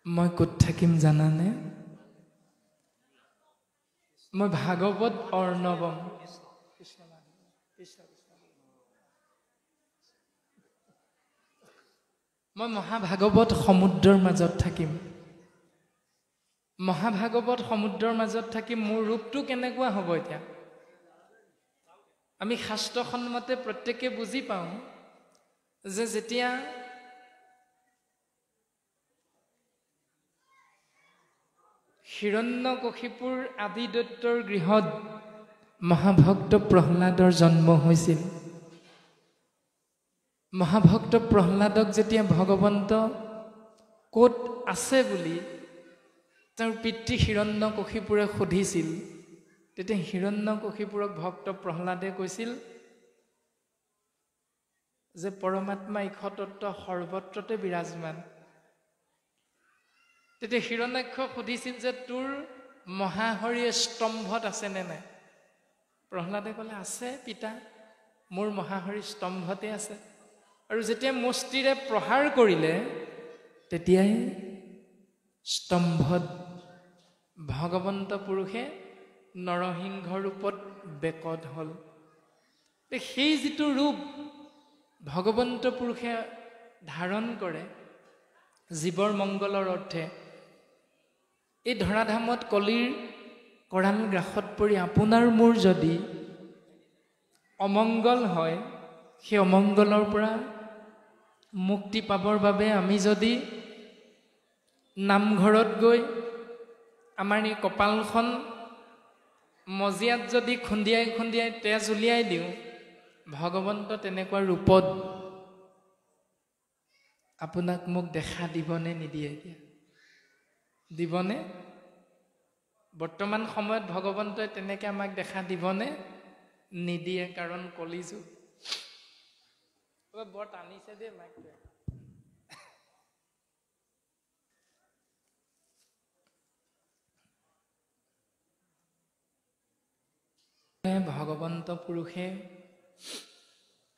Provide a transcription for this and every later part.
মই ক'ত থাকিম জানানে? মই ভাগৱত অৰ্ণৱম। মই মহাভাগৱত সমুদ্ৰৰ মাজত থাকিম। মহাভাগৱত সমুদ্ৰৰ মাজত থাকিম। মোৰ ৰূপটো কেনেকুৱা হ'ব এতিয়া? আমি শাস্ত্ৰসন্মতে প্ৰত্যেকে বুজি পাওঁ যে যেতিয়া হিৰণ্যকশিপুৰ আদি দৈত্যৰ গৃহত মহাভক্ত প্ৰহ্লাদৰ জন্ম হৈছিল, মহাভক্ত প্ৰহ্লাদক যেতিয়া ভগৱন্ত ক'ত আছে বুলি তেওঁৰ পিতৃ হিৰণ্যকশিপুৰে সুধিছিল, তেতিয়া হিৰণ্যকশিপুৰক ভক্ত প্ৰহ্লাদে কৈছিল যে পৰমাত্মা ইক্ষতত্ত্ব সৰ্বত্ৰতে বিৰাজমান। তেতিয়া হিৰণ্যাক্ষক সুধিছিল যে তোৰ মহাহৰিয়ে স্তম্ভত আছেনে নাই? প্ৰহ্লাদে ক'লে, আছে পিতা, মোৰ মহাহৰি স্তম্ভতে আছে। আৰু যেতিয়া মুষ্টিৰে প্ৰহাৰ কৰিলে তেতিয়াই স্তম্ভত ভগৱন্ত পুৰুষে নৰসিংহ ৰূপত বেকত হ'ল। সেই যিটো ৰূপ ভগৱন্ত পুৰুষে ধাৰণ কৰে জীৱৰ মংগলৰ অৰ্থে, এই ধৰাধামত কলিৰ কৰাল গ্ৰাসত পৰি আপোনাৰ মোৰ যদি অমংগল হয়, সেই অমংগলৰ পৰা মুক্তি পাবৰ বাবে আমি যদি নামঘৰত গৈ আমাৰ এই কপালখন মজিয়াত যদি খুন্দিয়াই খুন্দিয়াই তেজ উলিয়াই দিওঁ, ভগৱন্ত তেনেকুৱা ৰূপত আপোনাক মোক দেখা দিবনে নিদিয়ে? এতিয়া দিবনে? বৰ্তমান সময়ত ভগৱন্তই তেনেকৈ আমাক দেখা দিবনে? নিদিয়ে, কাৰণ কলিযুগ। বৰ টানিছে দেই মাইকটোৱে। ভগৱন্ত পুৰুষে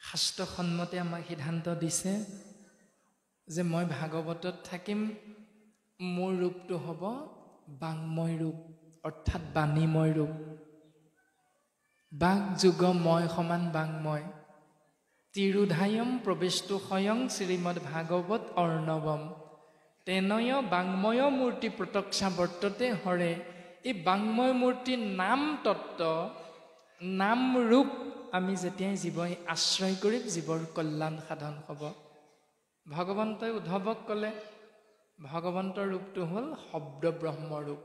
শাস্ত্ৰসন্মতে আমাক সিদ্ধান্ত দিছে যে মই ভাগৱতত থাকিম, মোৰ ৰূপটো হ'ব বাংময় ৰূপ, অৰ্থাৎ বাণীময় ৰূপ। বাক যুগ ময় সমান বাংময়, তিৰুধায়ম প্ৰবেশটো স্বয়ং শ্ৰীমদ ভাগৱত অৰ্ণৱম, তেনয় বাংময় মূৰ্তি প্ৰতক্ষা বৰ্ততে হৰে। এই বাংময় মূৰ্তিৰ নাম তত্ত্ব, নাম ৰূপ আমি যেতিয়াই জীৱই আশ্ৰয় কৰিম, জীৱৰ কল্যাণ সাধন হ'ব। ভগৱন্তই উদ্ধৱক ক'লে, ভগৱন্তৰ ৰূপটো হ'ল শব্দ ব্ৰহ্মৰূপ।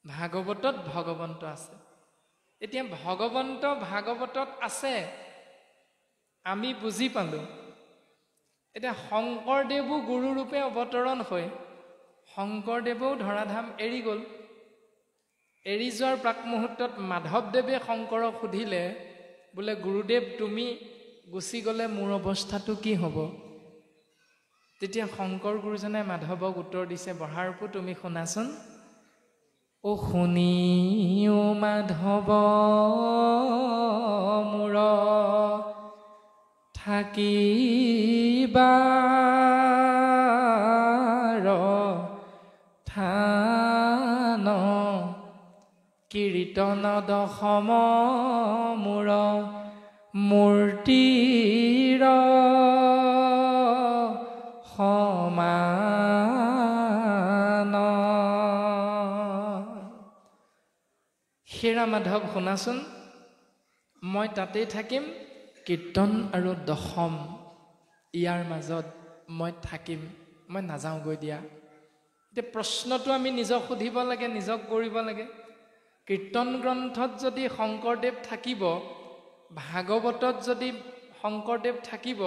ভাগৱতত ভগৱন্ত আছে। এতিয়া ভগৱন্ত ভাগৱতত আছে, আমি বুজি পালোঁ। এতিয়া শংকৰদেৱো গুৰুৰূপে অৱতৰণ হৈ শংকৰদেৱেও ধৰাধাম এৰি গ'ল। এৰি যোৱাৰ প্ৰাক মুহূৰ্তত মাধৱদেৱে শংকৰক সুধিলে, বোলে গুৰুদেৱ তুমি গুচি গ'লে মোৰ অৱস্থাটো কি হ'ব? তেতিয়া শংকৰ গুৰুজনে মাধৱক উত্তৰ দিছে, বঢ়াৰপো তুমি শুনাচোন। অ শুনিও মাধৱ মোৰ থাকিবাৰ থান, কীৰ্তন দশম মোৰ মূৰ্তিৰ সমান। হেৰা মাধৱ শুনাচোন, মই তাতেই থাকিম, কীৰ্তন আৰু দশম ইয়াৰ মাজত মই থাকিম, মই নাযাওঁগৈ দিয়া। এতিয়া প্ৰশ্নটো আমি নিজক সুধিব লাগে, নিজক কৰিব লাগে। কীৰ্তন গ্ৰন্থত যদি শংকৰদেৱ থাকিব, ভাগৱতত যদি শংকৰদেৱ থাকিব,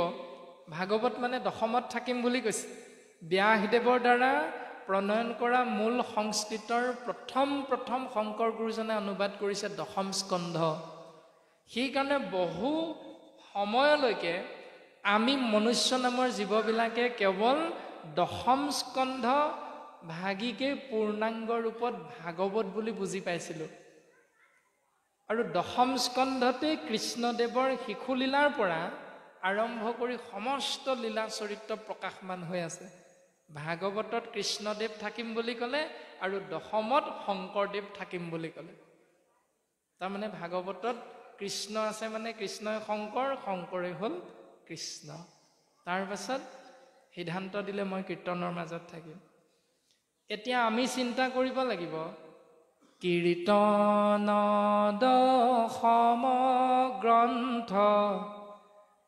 ভাগৱত মানে দশমত থাকিম বুলি কৈছে। ব্যাসদেৱৰ দ্বাৰা প্ৰণয়ন কৰা মূল সংস্কৃতৰ প্ৰথম শংকৰ গুৰুজনে অনুবাদ কৰিছে দশম স্কন্ধ। সেইকাৰণে বহু সময়লৈকে আমি মনুষ্য নামৰ জীৱবিলাকে কেৱল দশম স্কন্ধ ভাগিকে পূৰ্ণাংগ ৰূপত ভাগৱত বুলি বুজি পাইছিলোঁ। আৰু দশম স্কন্ধতে কৃষ্ণদেৱৰ শিশুলীলাৰ পৰা আৰম্ভ কৰি সমস্ত লীলা চৰিত্ৰ প্ৰকাশমান হৈ আছে। ভাগৱতত কৃষ্ণদেৱ থাকিম বুলি ক'লে আৰু দশমত শংকৰদেৱ থাকিম বুলি ক'লে। তাৰমানে ভাগৱতত কৃষ্ণ আছে মানে কৃষ্ণই শংকৰ, শংকৰে হ'ল কৃষ্ণ। তাৰ পাছত সিদ্ধান্ত দিলে মই কীৰ্তনৰ মাজত থাকিম। এতিয়া আমি চিন্তা কৰিব লাগিব, কীৰ্তন দশম গ্ৰন্থ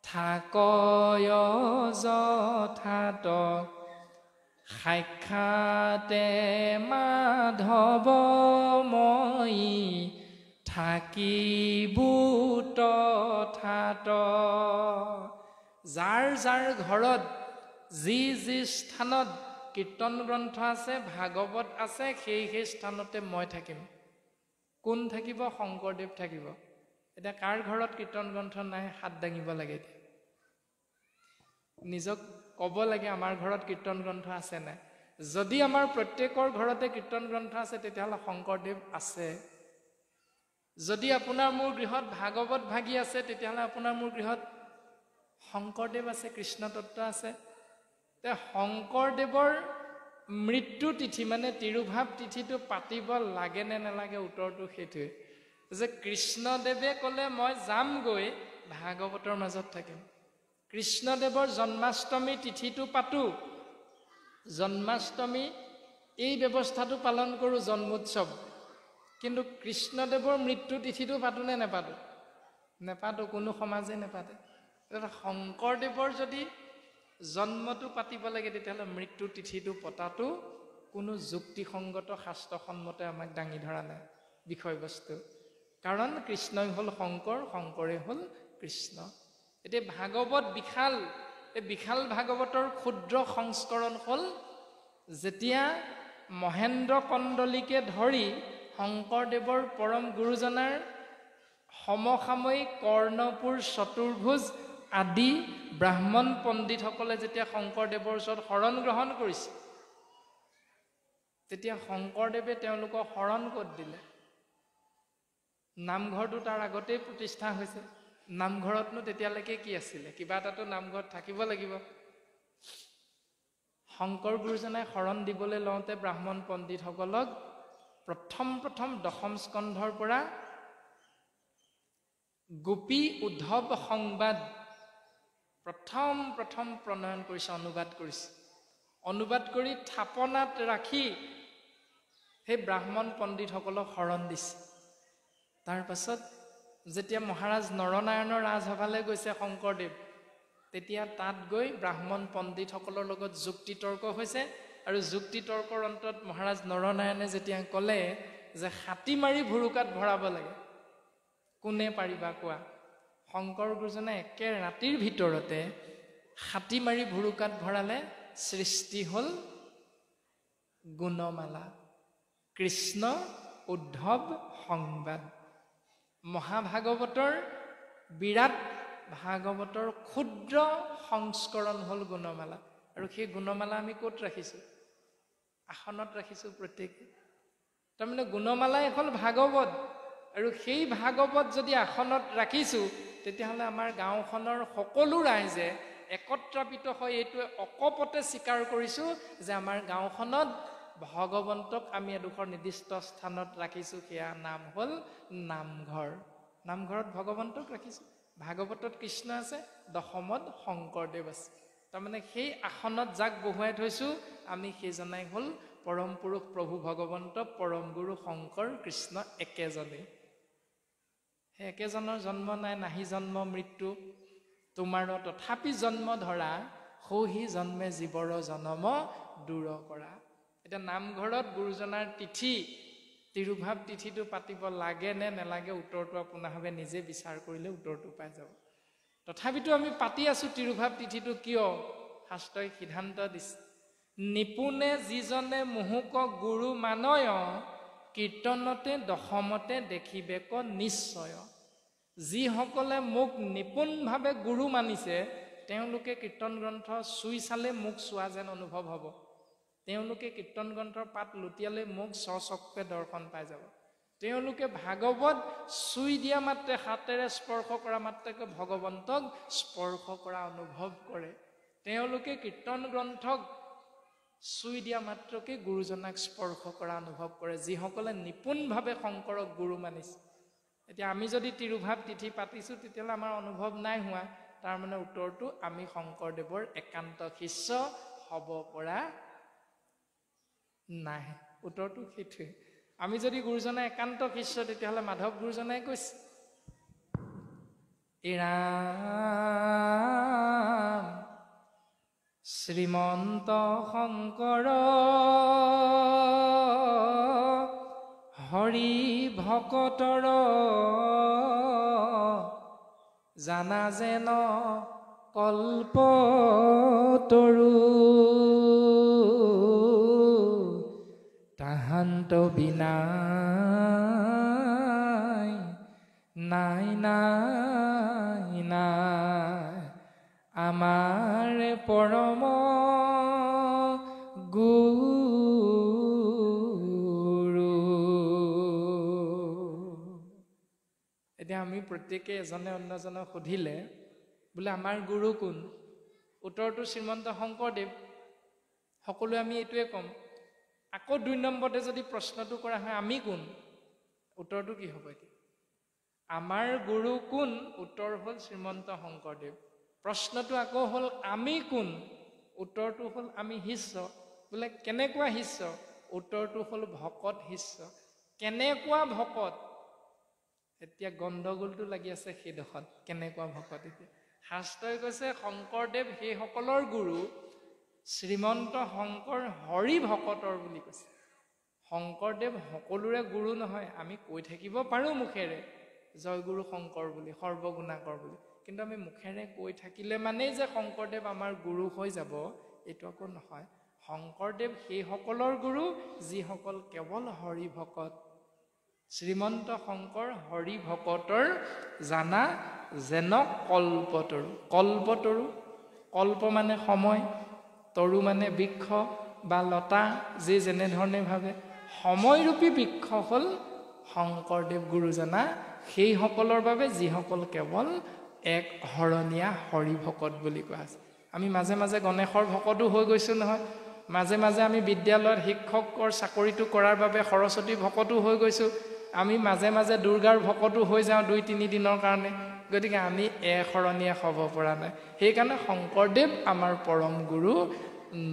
থাকয় যথাত সাক্ষাতে মাধৱ মই থাকিবো তথাত। যাৰ যাৰ ঘৰত যি যি স্থানত কীৰ্তন গ্ৰন্থ আছে, ভাগৱত আছে, সেই সেই স্থানতে মই থাকিম। কোন থাকিব? শংকৰদেৱ থাকিব। এতিয়া কাৰ ঘৰত কীৰ্তন গ্ৰন্থ নাই হাত দাঙিব লাগে। নিজক ক'ব লাগে আমাৰ ঘৰত কীৰ্তন গ্ৰন্থ আছে নাই। যদি আমাৰ প্ৰত্যেকৰ ঘৰতে কীৰ্তন গ্ৰন্থ আছে তেতিয়াহ'লে শংকৰদেৱ আছে। যদি আপোনাৰ মোৰ গৃহত ভাগৱত ভাগি আছে তেতিয়াহ'লে আপোনাৰ মোৰ গৃহত শংকৰদেৱ আছে, কৃষ্ণ তত্ত্ব আছে। তে শংকৰদেৱৰ মৃত্যু তিথি মানে তিৰুভাৱ তিথিটো পাতিব লাগে নে নালাগে? উত্তৰটো সেইটোৱে যে কৃষ্ণদেৱে ক'লে মই যামগৈ, ভাগৱতৰ মাজত থাকিম। কৃষ্ণদেৱৰ জন্মাষ্টমী তিথিটো পাতো, জন্মাষ্টমী এই ব্যৱস্থাটো পালন কৰোঁ, জন্মোৎসৱ। কিন্তু কৃষ্ণদেৱৰ মৃত্যু তিথিটো পাতো নে নেপাতো? নেপাতো, কোনো সমাজে নেপাতে। শংকৰদেৱৰ যদি জন্মটো পাতিব লাগে তেতিয়াহ'লে মৃত্যু তিথিটো পতাটো কোনো যুক্তিসংগত শাস্ত্ৰসন্মতে আমাক দাঙি ধৰা নাই বিষয়বস্তু। কাৰণ কৃষ্ণই হ'ল শংকৰ, শংকৰে হ'ল কৃষ্ণ। এতিয়া ভাগৱত বিশাল, এই বিশাল ভাগৱতৰ ক্ষুদ্ৰ সংস্কৰণ হ'ল যেতিয়া মহেন্দ্ৰ কণ্ডলীকে ধৰি শংকৰদেৱৰ পৰম গুৰুজনাৰ সমসাময়িক কৰ্ণপুৰ, চতুৰ্ভুজ আদি ব্ৰাহ্মণ পণ্ডিতসকলে যেতিয়া শংকৰদেৱৰ ওচৰত শৰণ গ্ৰহণ কৰিছে, তেতিয়া শংকৰদেৱে তেওঁলোকক শৰণ ক'ত দিলে? নামঘৰটো তাৰ আগতেই প্ৰতিষ্ঠা হৈছে। নামঘৰতনো তেতিয়ালৈকে কি আছিলে? কিবা এটাতো নামঘৰত থাকিব লাগিব। শংকৰ গুৰুজনাই শৰণ দিবলৈ লওঁতে ব্ৰাহ্মণ পণ্ডিতসকলক প্ৰথম দশম স্কন্ধৰ পৰা গোপী উদ্ধৱ সংবাদ প্ৰথম প্ৰণয়ন কৰিছে, অনুবাদ কৰিছে। অনুবাদ কৰি থাপনাত ৰাখি সেই ব্ৰাহ্মণ পণ্ডিতসকলক শৰণ দিছে। তাৰ পাছত যেতিয়া মহাৰাজ নৰনাৰায়ণৰ ৰাজসভালৈ গৈছে শংকৰদেৱ, তেতিয়া তাত গৈ ব্ৰাহ্মণ পণ্ডিতসকলৰ লগত যুক্তি তৰ্ক হৈছে। আৰু যুক্তি তৰ্কৰ অন্তত মহাৰাজ নৰনাৰায়ণে যেতিয়া ক'লে যে হাতী মাৰি ভুৰুকাত ভৰাব লাগে, কোনে পাৰিবা কোৱা? শংকৰ গুৰুজনে একে ৰাতিৰ ভিতৰতে হাতী মাৰি ভুৰুকাত ভৰালে। সৃষ্টি হ'ল গুণমালা, কৃষ্ণ উদ্ধৱ সংবাদ। মহাভাগৱতৰ বিৰাট ভাগৱতৰ ক্ষুদ্ৰ সংস্কৰণ হ'ল গুণমালা। আৰু সেই গুণমালা আমি ক'ত ৰাখিছোঁ? আসনত ৰাখিছোঁ প্ৰত্যেকে। তাৰমানে গুণমালাই হ'ল ভাগৱত। আৰু সেই ভাগৱত যদি আসনত ৰাখিছোঁ তেতিয়াহ'লে আমাৰ গাঁওখনৰ সকলো ৰাইজে একত্ৰাপিত হৈ এইটোৱে অকপতে স্বীকাৰ কৰিছোঁ যে আমাৰ গাঁওখনত ভগৱন্তক আমি এডোখৰ নিৰ্দিষ্ট স্থানত ৰাখিছোঁ। সেয়া নাম হ'ল নামঘৰ। নামঘৰত ভগৱন্তক ৰাখিছোঁ। ভাগৱতত কৃষ্ণ আছে, দশমত শংকৰদেৱ আছে। তাৰমানে সেই আসনত যাক বহুৱাই থৈছোঁ আমি সেইজনাই হ'ল পৰম পুৰুষ প্ৰভু ভগৱন্ত, পৰম গুৰু শংকৰ কৃষ্ণ একেজনেই। সেই একেজনৰ জন্ম নাই, নাহি জন্ম মৃত্যু তোমাৰ, তথাপি জন্ম ধৰা সৌহি জন্মে জীৱৰ জনম দূৰ কৰা। এতিয়া নামঘৰত গুৰুজনাৰ তিথি, তিৰুভাৱ তিথিটো পাতিব লাগে নে নেলাগে? উত্তৰটো আপোনাভাৱে নিজে বিচাৰ কৰিলে উত্তৰটো পাই যাব। তথাপিতো আমি পাতি আছো তিৰুভাৱ তিথিটো। কিয়? শাস্ত্ৰই সিদ্ধান্ত দিছে, নিপুণে যিজনে মুহুক গুৰু মানয়, কীৰ্তনতে দশমতে দেখিবেক নিশ্চয়। যিসকলে মোক নিপুণভাৱে গুৰু মানিছে তেওঁলোকে কীৰ্তন গ্ৰন্থ চুই চালে মোক চোৱা যেন অনুভৱ হ'ব। তেওঁলোকে কীৰ্তন গ্ৰন্থৰ পাত লুটিয়ালে মোক স্বচক্ষুৱে দৰ্শন পাই যাব। তেওঁলোকে ভাগৱত চুই দিয়া মাত্ৰে, হাতেৰে স্পৰ্শ কৰা মাত্ৰকে ভগৱন্তক স্পৰ্শ কৰা অনুভৱ কৰে। তেওঁলোকে কীৰ্তন গ্ৰন্থক চুই দিয়া মাত্ৰকে গুৰুজনাক স্পৰ্শ কৰা অনুভৱ কৰে, যিসকলে নিপুণভাৱে শংকৰক গুৰু মানিছে। এতিয়া আমি যদি তিৰুভাৱ তিথি পাতিছোঁ, তেতিয়াহ'লে আমাৰ অনুভৱ নাই হোৱা। তাৰমানে উত্তৰটো আমি শংকৰদেৱৰ একান্ত শিষ্য হ'ব পৰা নাই। উত্তৰটো সেইটোৱে। আমি যদি গুৰুজনাৰ একান্ত শিষ্য, তেতিয়াহ'লে মাধৱ গুৰুজনাই কৈছে, ৰাম শ্ৰীমন্ত শংকৰ হৰি ভকতৰ জানা যেন কল্পতৰু তাহান্ত বিনা নাই নাই নাই আমাৰ পৰম গুৰু। এতিয়া আমি প্ৰত্যেকে এজনে অন্যজনক সুধিলে বোলে আমাৰ গুৰু কোন? উত্তৰটো শ্ৰীমন্ত শংকৰদেৱ। সকলোৱে আমি এইটোৱে ক'ম। আকৌ ২ নম্বৰতে যদি প্ৰশ্নটো কৰা হয় আমি কোন, উত্তৰটো কি হ'ব? এতিয়া আমাৰ গুৰু কোন? উত্তৰ হ'ল শ্ৰীমন্ত শংকৰদেৱ। প্ৰশ্নটো আকৌ হ'ল আমি কোন? উত্তৰটো হ'ল আমি শিষ্য। বোলে কেনেকুৱা শিষ্য? উত্তৰটো হ'ল ভকত শিষ্য। কেনেকুৱা ভকত? এতিয়া গণ্ডগোলটো লাগি আছে সেইডোখৰত, কেনেকুৱা ভকত। এতিয়া শাস্ত্ৰই কৈছে শংকৰদেৱ সেইসকলৰ গুৰু, শ্ৰীমন্ত শংকৰ হৰি ভকতৰ বুলি কৈছে। শংকৰদেৱ সকলোৰে গুৰু নহয়। আমি কৈ থাকিব পাৰোঁ মুখেৰে জয়গুৰু শংকৰ বুলি, সৰ্বগুণাকৰ বুলি, কিন্তু আমি মুখেৰে কৈ থাকিলে মানেই যে শংকৰদেৱ আমাৰ গুৰু হৈ যাব, এইটো আকৌ নহয়। শংকৰদেৱ সেইসকলৰ গুৰু যিসকল কেৱল হৰি ভকত। শ্ৰীমন্ত শংকৰ হৰি ভকতৰ জানা যেন কল্পতৰু। কল্পতৰু, কল্প মানে সময়, তৰু মানে বৃক্ষ বা লতা, যি যেনেধৰণে ভাবে। সময়ৰূপী বৃক্ষ হ'ল শংকৰদেৱ গুৰুজনা, সেইসকলৰ বাবে যিসকল কেৱল এক হৰণীয়া হৰি ভকত বুলি কোৱা আছে। আমি মাজে মাজে গণেশৰ ভকতো হৈ গৈছোঁ নহয়। মাজে মাজে আমি বিদ্যালয়ত শিক্ষকৰ চাকৰিটো কৰাৰ বাবে সৰস্বতী ভকতো হৈ গৈছোঁ। আমি মাজে মাজে দুৰ্গাৰ ভকতো হৈ যাওঁ ২-৩ দিনৰ কাৰণে। গতিকে আমি এশৰণীয়া হ'ব পৰা নাই। সেইকাৰণে শংকৰদেৱ আমাৰ পৰম গুৰু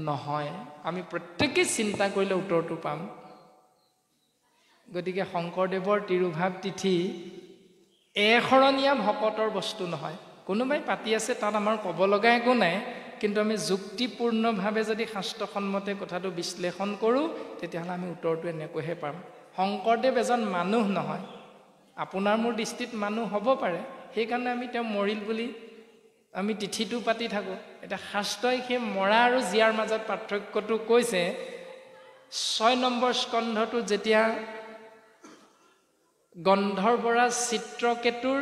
নহয়। আমি প্ৰত্যেকেই চিন্তা কৰিলে উত্তৰটো পাম। গতিকে শংকৰদেৱৰ তিৰুভাৱ তিথি এশৰণীয়া ভকতৰ বস্তু নহয়। কোনোবাই পাতি আছে, তাত আমাৰ ক'ব লগা একো নাই, কিন্তু আমি যুক্তিপূৰ্ণভাৱে যদি শাস্ত্ৰসন্মতে কথাটো বিশ্লেষণ কৰোঁ, তেতিয়াহ'লে আমি উত্তৰটো এনেকৈহে পাম। শংকৰদেৱ এজন মানুহ নহয়। আপোনাৰ মোৰ দৃষ্টিত মানুহ হ'ব পাৰে, সেইকাৰণে আমি তেওঁ মৰিল বুলি আমি তিথিটো পাতি থাকোঁ। এতিয়া শাস্ত্ৰই সেই মৰা আৰু জীয়াৰ মাজত পাৰ্থক্যটো কৈছে। ৬ নম্বৰ স্কন্ধটো যেতিয়া গন্ধৰ্বৰাজ চিত্ৰকেতুৰ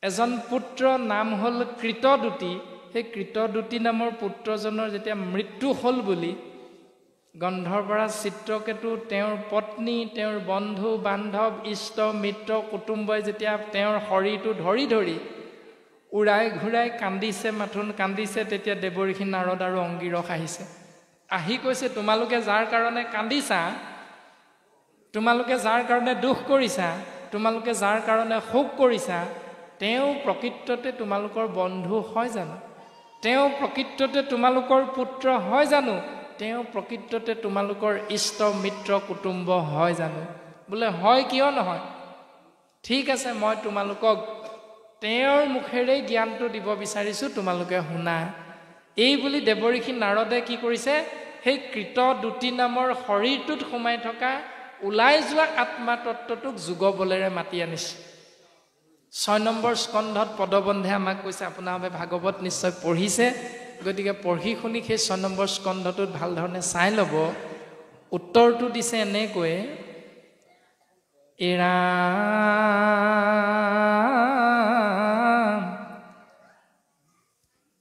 এজন পুত্ৰ নাম হ'ল কৃতদূতি, সেই কৃতদূতি নামৰ পুত্ৰজনৰ যেতিয়া মৃত্যু হ'ল বুলি গন্ধৰ্বৰাজ চিত্ৰকেতু, তেওঁৰ পত্নী, তেওঁৰ বন্ধু বান্ধৱ, ইষ্ট মিত্ৰ কুটুম্বই যেতিয়া তেওঁৰ শৰীৰটো ধৰি ধৰি উৰাই ঘূৰাই কান্দিছে, মাথোন কান্দিছে, তেতিয়া দেৱঋষি নাৰদ আৰু অংগীৰস আহিছে। আহি কৈছে, তোমালোকে যাৰ কাৰণে কান্দিছা, তোমালোকে যাৰ কাৰণে দুখ কৰিছা, তোমালোকে যাৰ কাৰণে শোক কৰিছা, তেওঁ প্ৰকৃততে তোমালোকৰ বন্ধু হয় জানো? তেওঁ প্ৰকৃততে তোমালোকৰ পুত্ৰ হয় জানো? তেওঁ প্ৰকৃততে তোমালোকৰ ইষ্ট মিত্ৰ কুটুম্ব হয় জানো? বোলে হয়, কিয় নহয়? ঠিক আছে, মই তোমালোকক তেওঁৰ মুখেৰে জ্ঞানটো দিব বিচাৰিছোঁ, তোমালোকে শুনা। এই বুলি দেৱঋষি নাৰদে কি কৰিছে? সেই কৃতদূতি নামৰ শৰীৰটোত সোমাই থকা ওলাই যোৱা আত্মা তত্ত্বটোক যোগ বলেৰে মাতি আনিছে। ৬ নম্বৰ স্কন্ধত পদবন্ধে আমাক কৈছে, আপোনালোকে ভাগৱত নিশ্চয় পঢ়িছে, গতিকে পঢ়ি শুনি সেই ৬ নম্বৰ স্কন্ধটোত ভাল ধৰণে চাই ল'ব। উত্তৰটো দিছে এনেকৈ, এৰা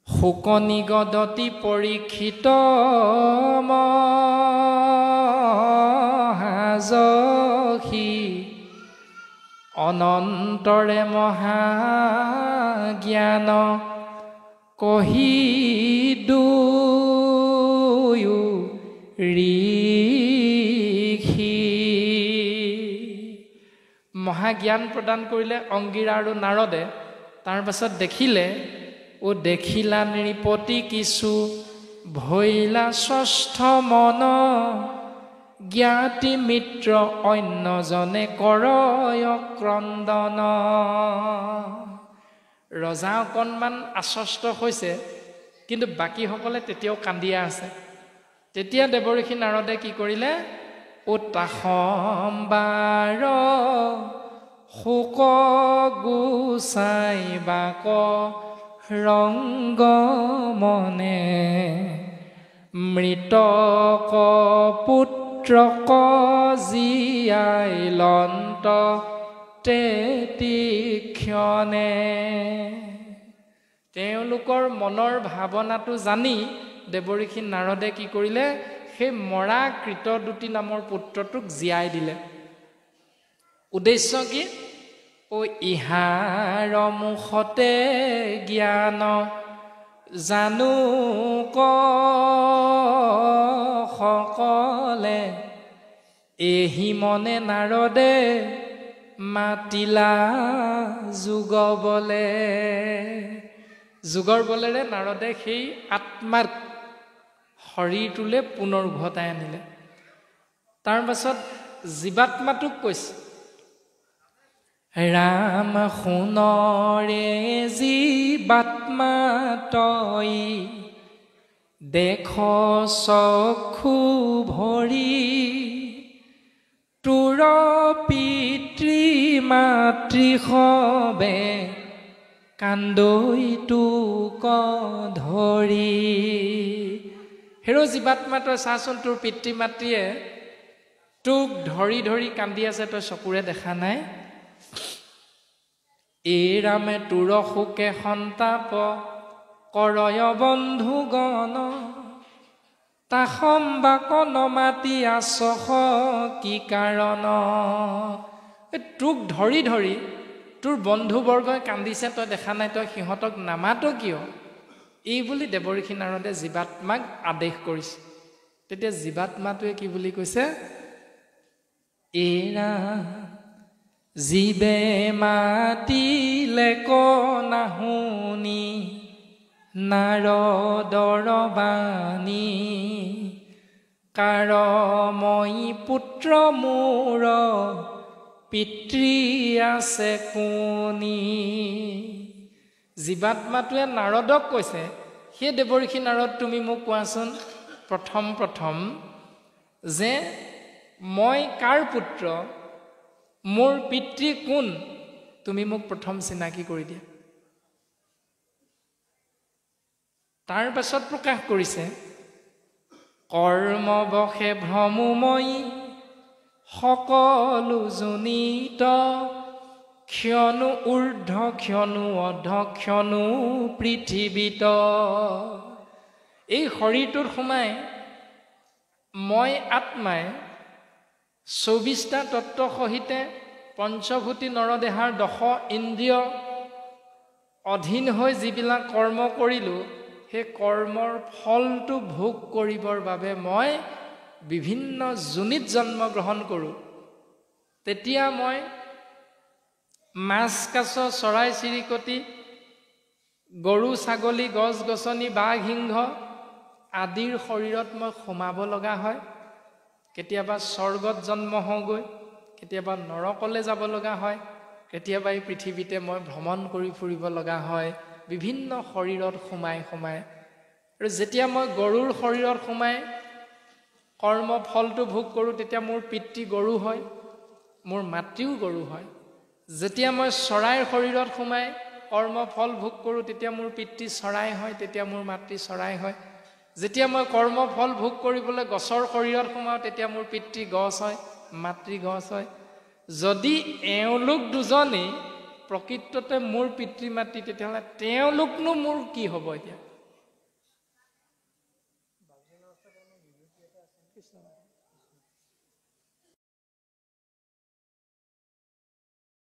শোকনিগদতি পৰীক্ষিত মহাযশী অনন্তৰে মহাজ্ঞান কহি দু জ্ঞান প্ৰদান কৰিলে অংগীৰা আৰু নাৰদে। তাৰ পাছত দেখিলে দেখিলা নৃপতি কিছু ভৈলা ষষ্ঠ মন জ্ঞাতি মিত্ৰ অন্যজনে কৰয় ক্ৰন্দন। ৰজা অকণমান আশ্বস্ত হৈছে, কিন্তু বাকীসকলে তেতিয়াও কান্দিয়া আছে। তেতিয়া দেৱঋষি নাৰদে কি কৰিলে, তাসম্বাৰ শোক গুচাই বাক ৰংগ মনে মৃতক পুত্ৰক জীয়াই লন্ত তেতিক্ষণে। তেওঁলোকৰ মনৰ ভাৱনাটো জানি দেৱঋষি নাৰদে কি কৰিলে, সেই মৰা কৃতদূতি নামৰ পুত্ৰটোক জীয়াই দিলে। উদ্দেশ্য কি, ইহাৰ মুখতে জ্ঞান জানো সকলে এহি মনে নাৰদে মাতিলা যোগ বলে। যোগৰ বলেৰে নাৰদে সেই আত্মাৰ শৰীৰটোলৈ পুনৰ উভতাই আনিলে। তাৰ পাছত জীৱাত্মাটোক কৈছে, ৰাম শুনৰে জীৱাত্মা তই দেখ চক্ষু ভৰি তোৰ পিতৃ মাতৃ সবে কান্দৈ তোক ধৰি। হেৰ' জীৱাত্মা, তই চাচোন, তোৰ পিতৃ মাতৃয়ে তোক ধৰি ধৰি কান্দি আছে, তই চকুৰে দেখা নাই? এই ৰামে তোৰ শোকে সন্তাপ কৰয় বন্ধুগণ তাসম্বাক নমাতি আছস কি কাৰণ। তোক ধৰি ধৰি তোৰ বন্ধুবৰ্গই কান্দিছে, তই দেখা নাই? তই সিহঁতক নামাত কিয়? এই বুলি দেৱঋষি নাৰদে জীৱাত্মাক আদেশ কৰিছে। তেতিয়া জীৱাত্মাটোৱে কি বুলি কৈছে, এৰা জীৱে মাতিলে ক নাশুনি নাৰদৰ বাণী কাৰ মই পুত্ৰ মোৰ পিতৃ আছে কোনি। জীৱাত্মাটোৱে নাৰদক কৈছে, সেই দেৱঋষি নাৰদ, তুমি মোক কোৱাচোন প্ৰথম যে মই কাৰ পুত্ৰ, মোৰ পিতৃ কোন, তুমি মোক প্ৰথম চিনাকি কৰি দিয়া। তাৰ পাছত প্ৰকাশ কৰিছে, কৰ্মবশে ভ্ৰমময়ী সকলো জনিত ক্ষণো ঊৰ্ধ্ব ক্ষণো অধ ক্ষণো পৃথিৱীত। এই শৰীৰটোত সোমাই মই আত্মাই 24টা তত্ত্ব সহিতে পঞ্চভূতি নৰদেহাৰ 10 ইন্দ্ৰিয় অধীন হৈ যিবিলাক কৰ্ম কৰিলোঁ, সেই কৰ্মৰ ফলটো ভোগ কৰিবৰ বাবে মই বিভিন্ন যোনিত জন্ম গ্ৰহণ কৰোঁ। তেতিয়া মই মাছ কাছ চৰাই চিৰিকটি গৰু ছাগলী গছ গছনি বাঘ সিংহ আদিৰ শৰীৰত মই সোমাব লগা হয়। কেতিয়াবা স্বৰ্গত জন্ম হওঁগৈ, কেতিয়াবা নৰকলৈ যাব লগা হয়, কেতিয়াবা এই পৃথিৱীতে মই ভ্ৰমণ কৰি ফুৰিব লগা হয় বিভিন্ন শৰীৰত সোমাই সোমাই। আৰু যেতিয়া মই গৰুৰ শৰীৰত সোমাই কৰ্ম ফলটো ভোগ কৰোঁ, তেতিয়া মোৰ পিতৃ গৰু হয়, মোৰ মাতৃও গৰু হয়। যেতিয়া মই চৰাইৰ শৰীৰত সোমাই কৰ্ম ফল ভোগ কৰোঁ, তেতিয়া মোৰ পিতৃ চৰাই হয়, তেতিয়া মোৰ মাতৃ চৰাই হয়। যেতিয়া মই কৰ্ম ফল ভোগ কৰিবলৈ গছৰ শৰীৰত সোমাওঁ, তেতিয়া মোৰ পিতৃ গছ হয়, মাতৃ গছ হয়। যদি এওঁলোক দুজনেই প্ৰকৃততে মোৰ পিতৃ মাতৃ, তেতিয়াহ'লে তেওঁলোকনো মোৰ কি হ'ব এতিয়া?